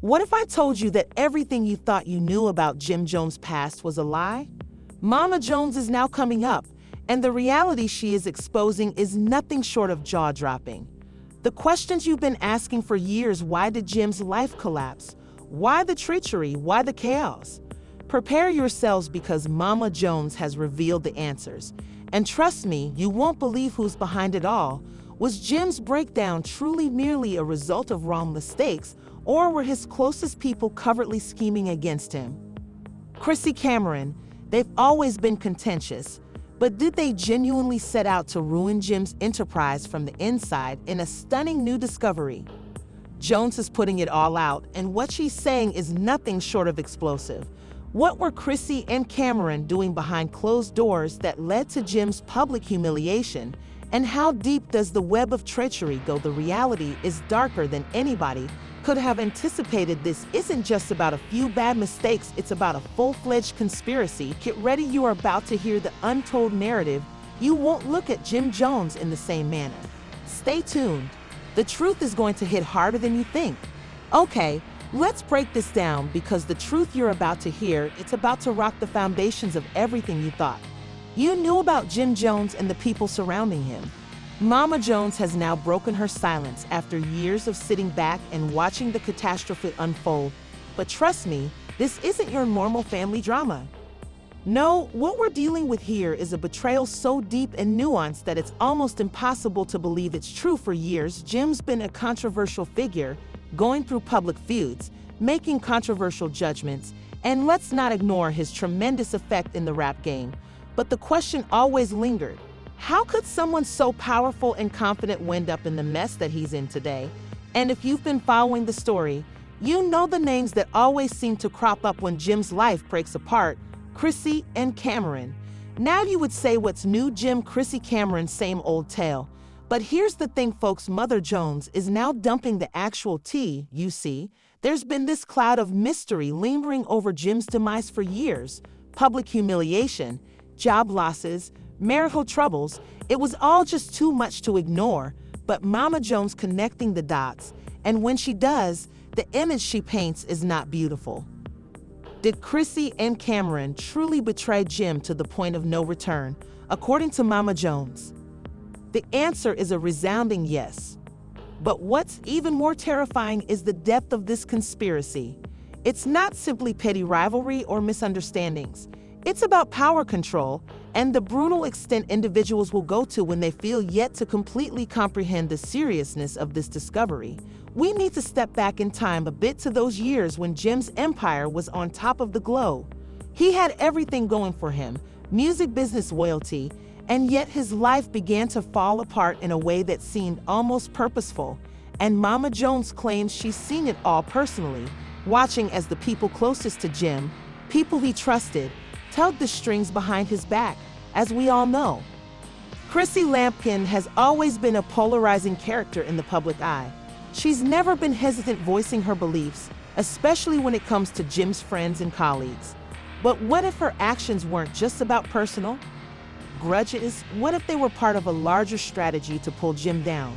What if I told you that everything you thought you knew about Jim Jones' past was a lie? Mama Jones is now coming up, and the reality she is exposing is nothing short of jaw-dropping. The questions you've been asking for years: why did Jim's life collapse? Why the treachery? Why the chaos? Prepare yourselves, because Mama Jones has revealed the answers. And trust me, you won't believe who's behind it all. Was Jim's breakdown truly merely a result of wrong mistakes, or were his closest people covertly scheming against him? Chrissy and Cam'ron, they've always been contentious, but did they genuinely set out to ruin Jim's enterprise from the inside in a stunning new discovery? Jones is putting it all out, and what she's saying is nothing short of explosive. What were Chrissy and Cam'ron doing behind closed doors that led to Jim's public humiliation? And how deep does the web of treachery go? The reality is darker than anybody could have anticipated. This isn't just about a few bad mistakes, it's about a full-fledged conspiracy. Get ready, you are about to hear the untold narrative. You won't look at Jim Jones in the same manner. Stay tuned. The truth is going to hit harder than you think. Okay, let's break this down, because the truth you're about to hear, it's about to rock the foundations of everything you thought you knew about Jim Jones and the people surrounding him. Mama Jones has now broken her silence after years of sitting back and watching the catastrophe unfold. But trust me, this isn't your normal family drama. No, what we're dealing with here is a betrayal so deep and nuanced that it's almost impossible to believe it's true. For years, Jim's been a controversial figure, going through public feuds, making controversial judgments, and let's not ignore his tremendous effect in the rap game. But the question always lingered: how could someone so powerful and confident wind up in the mess that he's in today? And if you've been following the story, you know the names that always seem to crop up when Jim's life breaks apart: Chrissy and Cam'ron. Now you would say, what's new? Jim, Chrissy, Cam'ron, same old tale. But here's the thing, folks, Mother Jones is now dumping the actual tea. You see, there's been this cloud of mystery lingering over Jim's demise for years: public humiliation, job losses, marital troubles. It was all just too much to ignore, but Mama Jones connecting the dots, and when she does, the image she paints is not beautiful. Did Chrissy and Cam'ron truly betray Jim to the point of no return, according to Mama Jones? The answer is a resounding yes. But what's even more terrifying is the depth of this conspiracy. It's not simply petty rivalry or misunderstandings. It's about power control and the brutal extent individuals will go to when they feel yet to completely comprehend the seriousness of this discovery. We need to step back in time a bit to those years when Jim's empire was on top of the globe. He had everything going for him: music, business, loyalty, and yet his life began to fall apart in a way that seemed almost purposeful. And Mama Jones claims she's seen it all personally, watching as the people closest to Jim, people he trusted, tugged the strings behind his back. As we all know, Chrissy Lampkin has always been a polarizing character in the public eye. She's never been hesitant voicing her beliefs, especially when it comes to Jim's friends and colleagues. But what if her actions weren't just about personal grudges? What if they were part of a larger strategy to pull Jim down?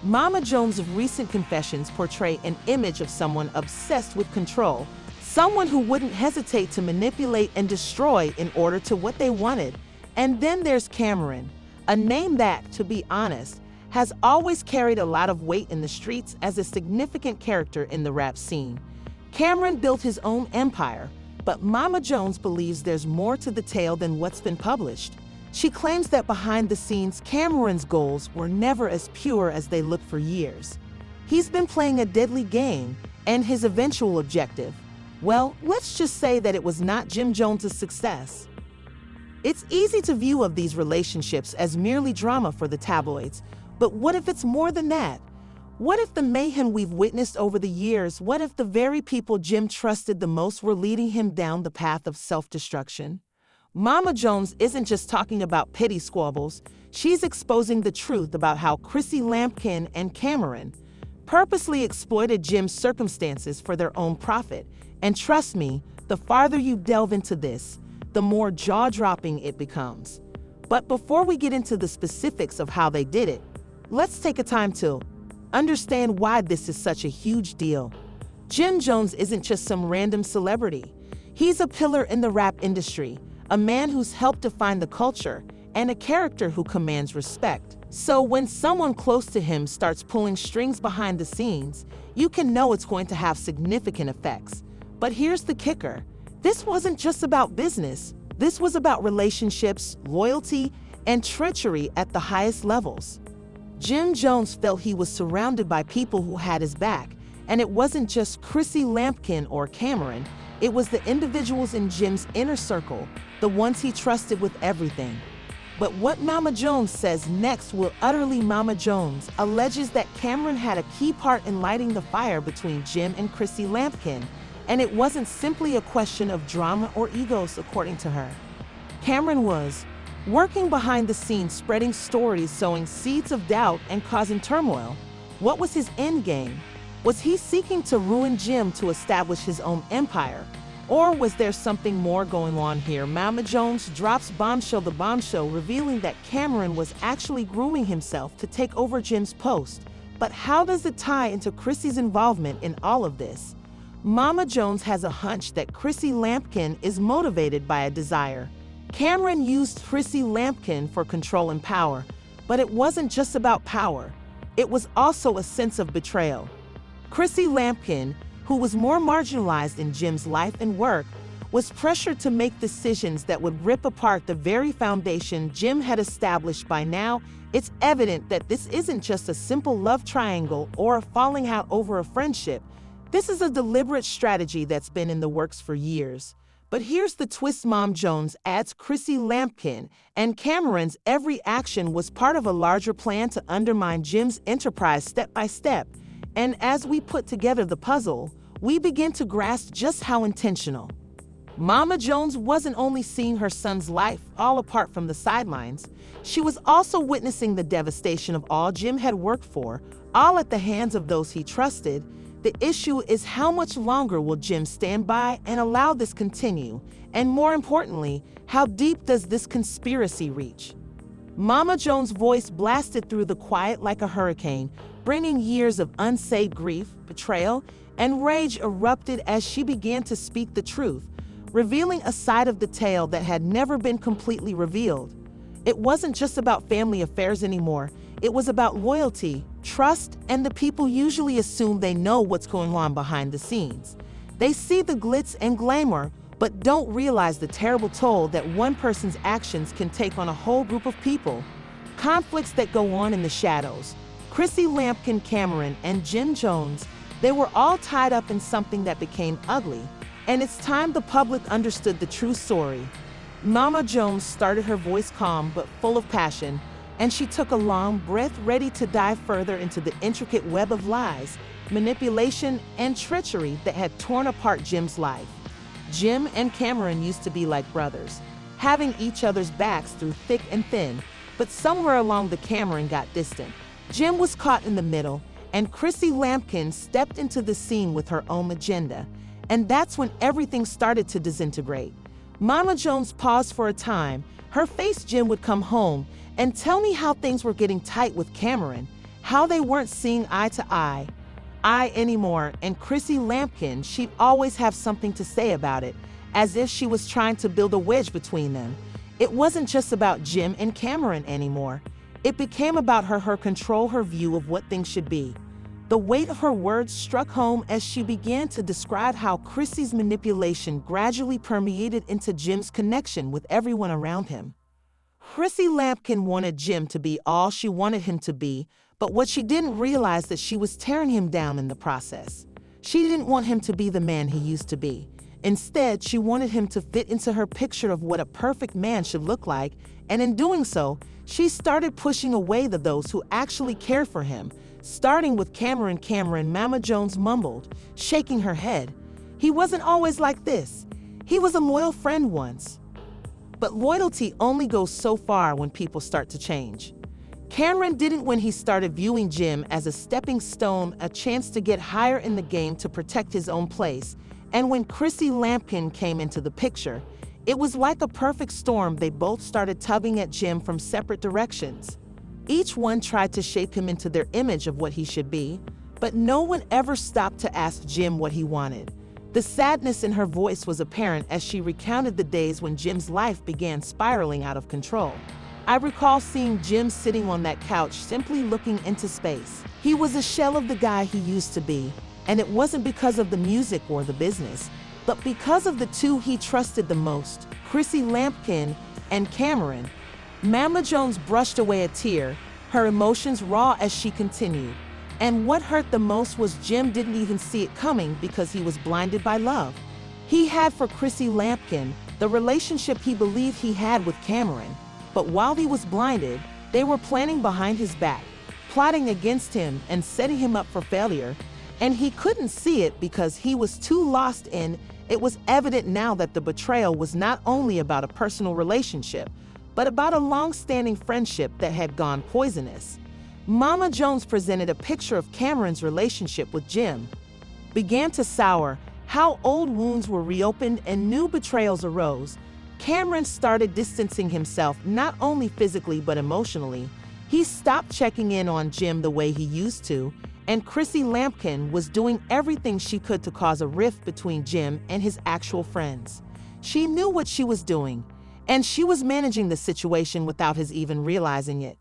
Mama Jones' recent confessions portray an image of someone obsessed with control, someone who wouldn't hesitate to manipulate and destroy in order to what they wanted. And then there's Cam'ron, a name that, to be honest, has always carried a lot of weight in the streets as a significant character in the rap scene. Cam'ron built his own empire, but Mama Jones believes there's more to the tale than what's been published. She claims that behind the scenes, Cam'ron's goals were never as pure as they looked for years. He's been playing a deadly game, and his eventual objective, well, let's just say that it was not Jim Jones' success. It's easy to view of these relationships as merely drama for the tabloids, but what if it's more than that? What if the mayhem we've witnessed over the years, what if the very people Jim trusted the most were leading him down the path of self-destruction? Mama Jones isn't just talking about petty squabbles, she's exposing the truth about how Chrissy Lampkin and Cam'ron purposely exploited Jim's circumstances for their own profit. And trust me, the farther you delve into this, the more jaw-dropping it becomes. But before we get into the specifics of how they did it, let's take a time to understand why this is such a huge deal. Jim Jones isn't just some random celebrity. He's a pillar in the rap industry, a man who's helped define the culture, and a character who commands respect. So when someone close to him starts pulling strings behind the scenes, you can know it's going to have significant effects. But here's the kicker. This wasn't just about business. This was about relationships, loyalty, and treachery at the highest levels. Jim Jones felt he was surrounded by people who had his back, and it wasn't just Chrissy Lampkin or Cam'ron. It was the individuals in Jim's inner circle, the ones he trusted with everything. But what Mama Jones says next will utterly Mama Jones alleges that Cam'ron had a key part in lighting the fire between Jim and Chrissy Lampkin, and it wasn't simply a question of drama or egos, according to her. Cam'ron was working behind the scenes, spreading stories, sowing seeds of doubt, and causing turmoil. What was his end game? Was he seeking to ruin Jim to establish his own empire? Or was there something more going on here? Mama Jones drops the bombshell, revealing that Cam'ron was actually grooming himself to take over Jim's post. But how does it tie into Chrissy's involvement in all of this? Mama Jones has a hunch that Chrissy Lampkin is motivated by a desire. Cam'ron used Chrissy Lampkin for control and power, but it wasn't just about power. It was also a sense of betrayal. Chrissy Lampkin, who was more marginalized in Jim's life and work, was pressured to make decisions that would rip apart the very foundation Jim had established. By now, it's evident that this isn't just a simple love triangle or a falling out over a friendship. This is a deliberate strategy that's been in the works for years. But here's the twist. Mom Jones adds Chrissy Lampkin and Cam'ron's every action was part of a larger plan to undermine Jim's enterprise step by step. And as we put together the puzzle, we begin to grasp just how intentional. Mama Jones wasn't only seeing her son's life all apart from the sidelines, she was also witnessing the devastation of all Jim had worked for, all at the hands of those he trusted. The issue is, how much longer will Jim stand by and allow this continue? And more importantly, how deep does this conspiracy reach? Mama Jones' voice blasted through the quiet like a hurricane, bringing years of unsaid grief, betrayal, and rage erupted as she began to speak the truth, revealing a side of the tale that had never been completely revealed. It wasn't just about family affairs anymore. It was about loyalty, trust, and the people usually assume they know what's going on behind the scenes. They see the glitz and glamour, but don't realize the terrible toll that one person's actions can take on a whole group of people. Conflicts that go on in the shadows. Chrissy Lampkin, Cam'ron, and Jim Jones, they were all tied up in something that became ugly, and it's time the public understood the true story. Mama Jones started her voice calm but full of passion, and she took a long breath, ready to dive further into the intricate web of lies, manipulation, and treachery that had torn apart Jim's life. Jim and Cam'ron used to be like brothers, having each other's backs through thick and thin, but somewhere along the Cam'ron got distant. Jim was caught in the middle, and Chrissy Lampkin stepped into the scene with her own agenda, and that's when everything started to disintegrate. Mama Jones paused for a time. Her face, Jim would come home and tell me how things were getting tight with Cam'ron, how they weren't seeing eye to eye anymore, and Chrissy Lampkin, she'd always have something to say about it, as if she was trying to build a wedge between them. It wasn't just about Jim and Cam'ron anymore. It became about her control, her view of what things should be. The weight of her words struck home as she began to describe how Chrissy's manipulation gradually permeated into Jim's connection with everyone around him. Chrissy Lampkin wanted Jim to be all she wanted him to be, but what she didn't realize that she was tearing him down in the process. She didn't want him to be the man he used to be. Instead, she wanted him to fit into her picture of what a perfect man should look like, and in doing so, she started pushing away those who actually cared for him. Starting with Cam'ron, Mama Jones mumbled, shaking her head. He wasn't always like this. He was a loyal friend once. But loyalty only goes so far when people start to change. Cam'ron didn't when he started viewing Jim as a stepping stone, a chance to get higher in the game to protect his own place. And when Chrissy Lampkin came into the picture, it was like a perfect storm. They both started tugging at Jim from separate directions. Each one tried to shape him into their image of what he should be. but no one ever stopped to ask Jim what he wanted. The sadness in her voice was apparent as she recounted the days when Jim's life began spiraling out of control. I recall seeing Jim sitting on that couch simply looking into space. He was a shell of the guy he used to be, and it wasn't because of the music or the business, but because of the two he trusted the most, Chrissy and Cam'ron. Mama Jones brushed away a tear, her emotions raw as she continued. And what hurt the most was Jim didn't even see it coming because he was blinded by love he had for Chrissy, the relationship he believed he had with Cam'ron. But while he was blinded, they were planning behind his back, plotting against him and setting him up for failure. And he couldn't see it because he was too lost in. It was evident now that the betrayal was not only about a personal relationship, but about a long-standing friendship that had gone poisonous. Mama Jones presented a picture of Cam'ron's relationship with Jim. Began to sour, how old wounds were reopened and new betrayals arose. Cam'ron started distancing himself not only physically but emotionally. He stopped checking in on Jim the way he used to, and Chrissy was doing everything she could to cause a rift between Jim and his actual friends. She knew what she was doing, and she was managing the situation without his even realizing it.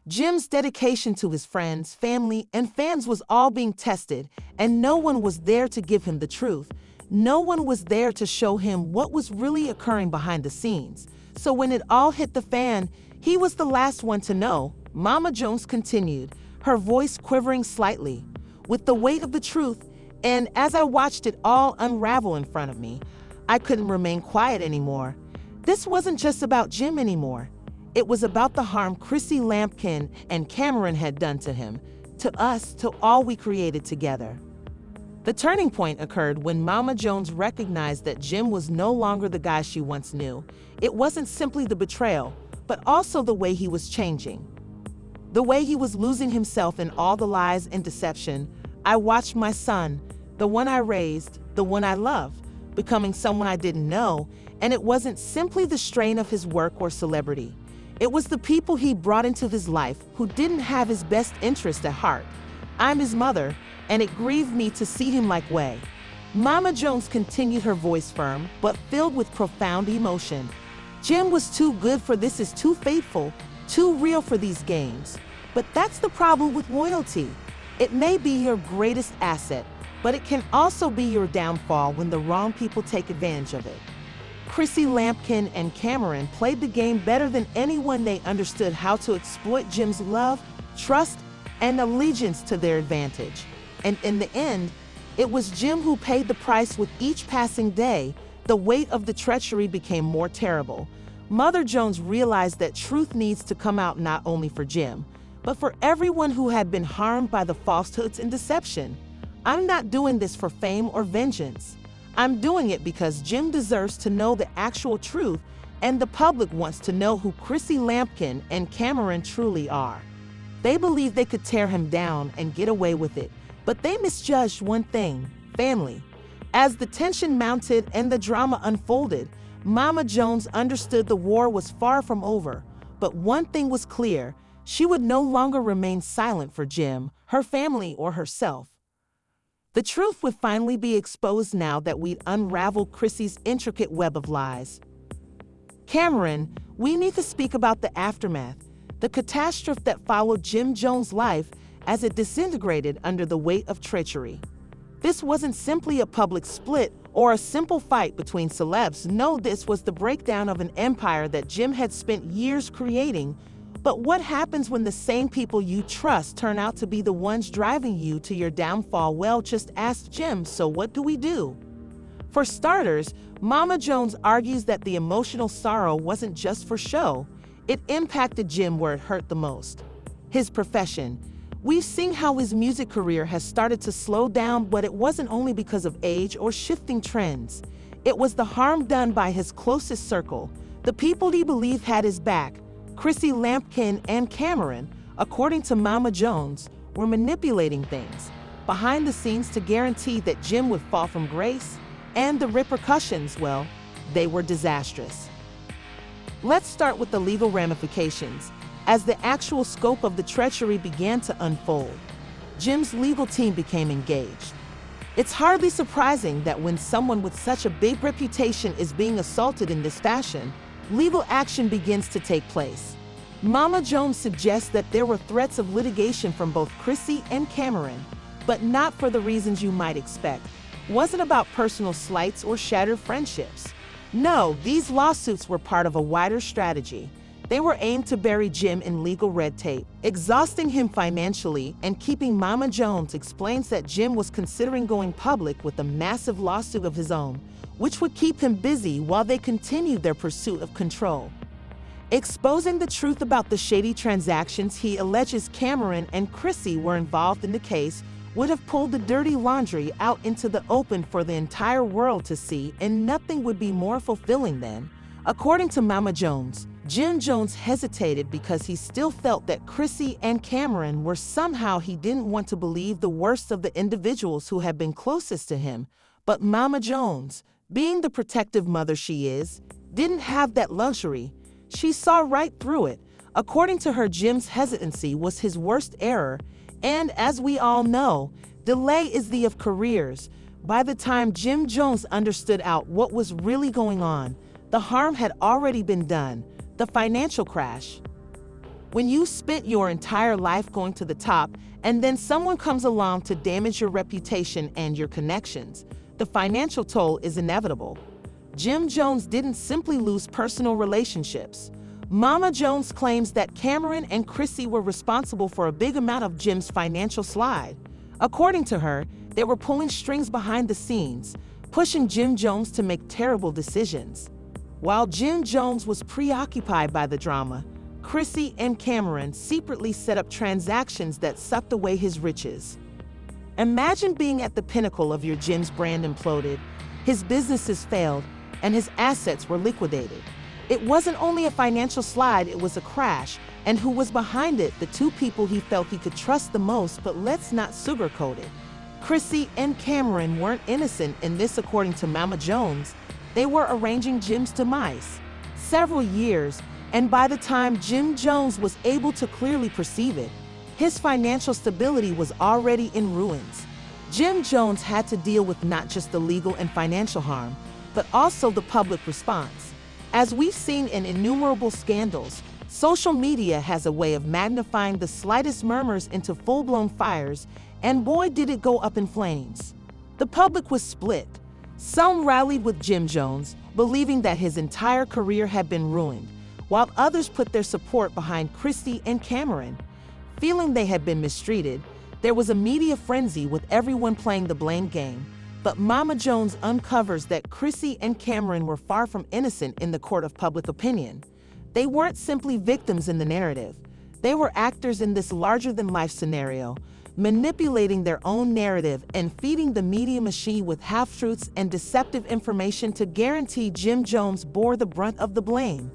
Jim's dedication to his friends, family, and fans was all being tested, and no one was there to give him the truth. No one was there to show him what was really occurring behind the scenes. So when it all hit the fan, he was the last one to know. Mama Jones continued, her voice quivering slightly, with the weight of the truth, and as I watched it all unravel in front of me, I couldn't remain quiet anymore. This wasn't just about Jim anymore. It was about the harm Chrissy and Cam'ron had done to him, to us, to all we created together. The turning point occurred when Mama Jones recognized that Jim was no longer the guy she once knew. It wasn't simply the betrayal, but also the way he was changing. The way he was losing himself in all the lies and deception. I watched my son, the one I raised, the one I loved, becoming someone I didn't know, and it wasn't simply the strain of his work or celebrity. It was the people he brought into his life who didn't have his best interest at heart. I'm his mother, and it grieved me to see him like way. Mama Jones continued, her voice firm, but filled with profound emotion. Jim was too good for this, is too faithful, too real for these games. But that's the problem with loyalty. It may be your greatest asset, but it can also be your downfall when the wrong people take advantage of it. Chrissy and Cam'ron played the game better than anyone. They understood how to exploit Jim's love, trust, and allegiance to their advantage. And in the end, it was Jim who paid the price. With each passing day, the weight of the treachery became more terrible. Mother Jones realized that truth needs to come out not only for Jim, but for everyone who had been harmed by the falsehoods and deception. I'm not doing this for fame or vengeance. I'm doing it because Jim deserves to know the actual truth, and the public wants to know who Chrissy and Cam'ron truly are. They believed they could tear him down and get away with it, but they misjudged one thing: family. As the tension mounted and the drama unfolded, Mama Jones understood the war was far from over. But one thing was clear: she would no longer remain silent for Jim, her family, or herself. The truth would finally be exposed now that we'd unraveled Chrissy's intricate web of lies. Cam'ron, we need to speak about the aftermath, the catastrophe that followed Jim Jones' life as it disintegrated under the weight of treachery. This wasn't simply a public split or a simple fight between celebs. No, this was the breakdown of an empire that Jim had spent years creating. But what happens when the same people you trust turn out to be the ones driving you to your downfall? Well, just ask Jim. So what do we do? For starters, Mama Jones argues that the emotional sorrow wasn't just for show. It impacted Jim where it hurt the most: his profession. We've seen how his music career has started to slow down, but it wasn't only because of age or shifting trends. It was the harm done by his closest circle, the people he believed had his back. Chrissy and Cam'ron, according to Mama Jones, were manipulating things behind the scenes to guarantee that Jim would fall from grace, and the repercussions, well, they were disastrous. Let's start with the legal ramifications. As the actual scope of the treachery began to unfold, Jim's legal team became engaged. It's hardly surprising that when someone with such a big reputation is being assaulted in this fashion, legal action begins to take place. Mama Jones suggests that there were threats of litigation from both Chrissy and Cam'ron, but not for the reasons you might expect. It wasn't about personal slights or shattered friendships. No, these lawsuits were part of a wider strategy. They were aimed to bury Jim in legal red tape, exhausting him financially, and keeping Mama Jones explains that Jim was considering going public with a massive lawsuit of his own, which would keep him busy while they continued their pursuit of control. Exposing the truth about the shady transactions he alleges Cam'ron and Chrissy were involved in the case would have pulled the dirty laundry out into the open for the entire world to see, and nothing would be more fulfilling than. According to Mama Jones, Jim Jones hesitated because he still felt that Chrissy and Cam'ron were somehow he didn't want to believe the worst of the individuals who had been closest to him, but Mama Jones, being the protective mother she is, didn't have that luxury. She saw right through it. According to her, Jim's hesitancy was his worst error, and as we all know, delay is the of careers. By the time Jim Jones understood out what was really going on, the harm had already been done, the financial crash. When you spent your entire life going to the top, and then someone comes along to damage your reputation and your connections, the financial toll is inevitable. Jim Jones didn't simply lose personal relationships. Mama Jones claims that Cam'ron and Chrissy were responsible for a big amount of Jim's financial slide. According to her, they were pulling strings behind the scenes, pushing Jim Jones to make terrible decisions. While Jim Jones was preoccupied by the drama, Chrissy and Cam'ron secretly set up transactions that sucked away his riches. Imagine being at the pinnacle of your Jim's brand imploded, his businesses failed, and his assets were liquidated. It wasn't only a financial slide, it was a crash. And who was behind it? The two people he felt he could trust the most, but let's not sugarcoat it. Chrissy and Cam'ron weren't innocent in this according to Mama Jones. They were arranging Jim's demise. Several years, and by the time Jim Jones was able to clearly perceive it, his financial stability was already in ruins. Jim Jones had to deal with not just the legal and financial harm, but also the public response. As we've seen in innumerable scandals, social media has a way of magnifying the slightest murmurs into full-blown fires, and boy did it go up in flames. The public was split. Some rallied with Jim Jones, believing that his entire career had been ruined, while others put their support behind Chrissy and Cam'ron. Feeling they had been mistreated, there was a media frenzy with everyone playing the blame game. But Mama Jones uncovers that Chrissy and Cam'ron were far from innocent in the court of public opinion. They weren't simply victims in the narrative. They were actors in this larger-than-life scenario, manipulating their own narrative and feeding the media machine with half-truths and deceptive information to guarantee Jim Jones bore the brunt of the blame.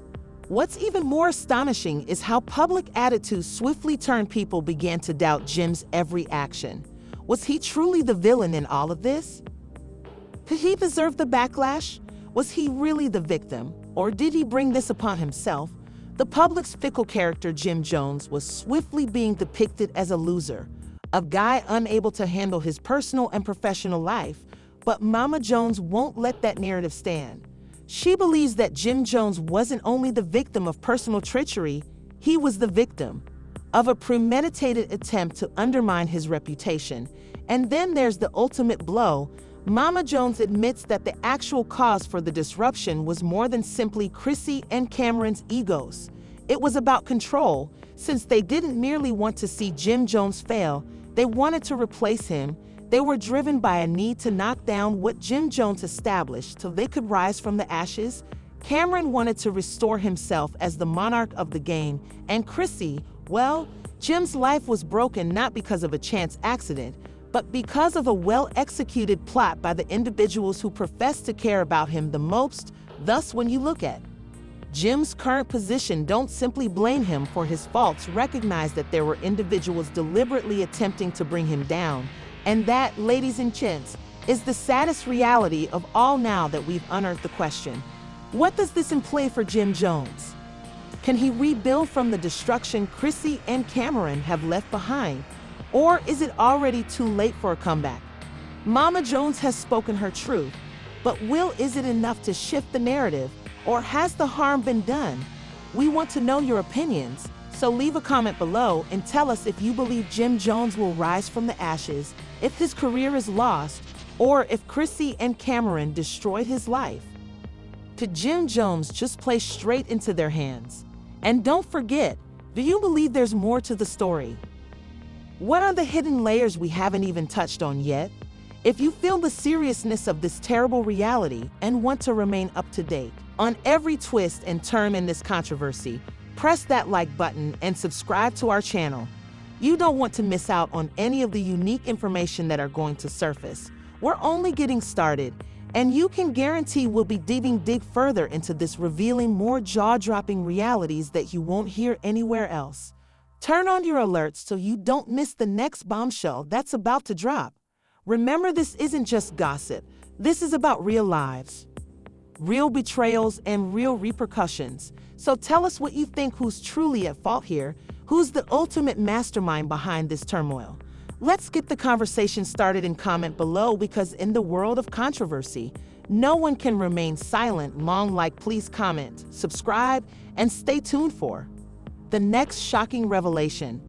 What's even more astonishing is how public attitudes swiftly turned. People began to doubt Jim's every action. Was he truly the villain in all of this? Did he deserve the backlash? Was he really the victim, or did he bring this upon himself? The public's fickle character Jim Jones was swiftly being depicted as a loser, a guy unable to handle his personal and professional life, but Mama Jones won't let that narrative stand. She believes that Jim Jones wasn't only the victim of personal treachery, he was the victim of a premeditated attempt to undermine his reputation. And then there's the ultimate blow. Mama Jones admits that the actual cause for the disruption was more than simply Chrissy and Cam'ron's egos. It was about control. Since they didn't merely want to see Jim Jones fail, they wanted to replace him. They were driven by a need to knock down what Jim Jones established so they could rise from the ashes. Cam'ron wanted to restore himself as the monarch of the game, and Chrissy, well, Jim's life was broken not because of a chance accident, but because of a well-executed plot by the individuals who profess to care about him the most. Thus, when you look at Jim's current position, don't simply blame him for his faults. Recognize that there were individuals deliberately attempting to bring him down. And that, ladies and gents, is the saddest reality of all now that we've unearthed the question. What does this imply for Jim Jones? Can he rebuild from the destruction Chrissy and Cam'ron have left behind? Or is it already too late for a comeback? Mama Jones has spoken her truth, but is it enough to shift the narrative, or has the harm been done? We want to know your opinions, so leave a comment below and tell us if you believe Jim Jones will rise from the ashes, if his career is lost, or if Chrissy and Cam'ron destroyed his life. Could Jim Jones just play straight into their hands? And don't forget, do you believe there's more to the story? What are the hidden layers we haven't even touched on yet? If you feel the seriousness of this terrible reality and want to remain up to date on every twist and turn in this controversy, press that like button and subscribe to our channel. You don't want to miss out on any of the unique information that are going to surface. We're only getting started, and you can guarantee we'll be digging further into this, revealing more jaw-dropping realities that you won't hear anywhere else. Turn on your alerts so you don't miss the next bombshell that's about to drop. Remember, this isn't just gossip. This is about real lives, real betrayals, and real repercussions. So tell us what you think, who's truly at fault here, who's the ultimate mastermind behind this turmoil. Let's get the conversation started and comment below, because in the world of controversy, no one can remain silent long. Please comment, subscribe, and stay tuned for the next shocking revelation.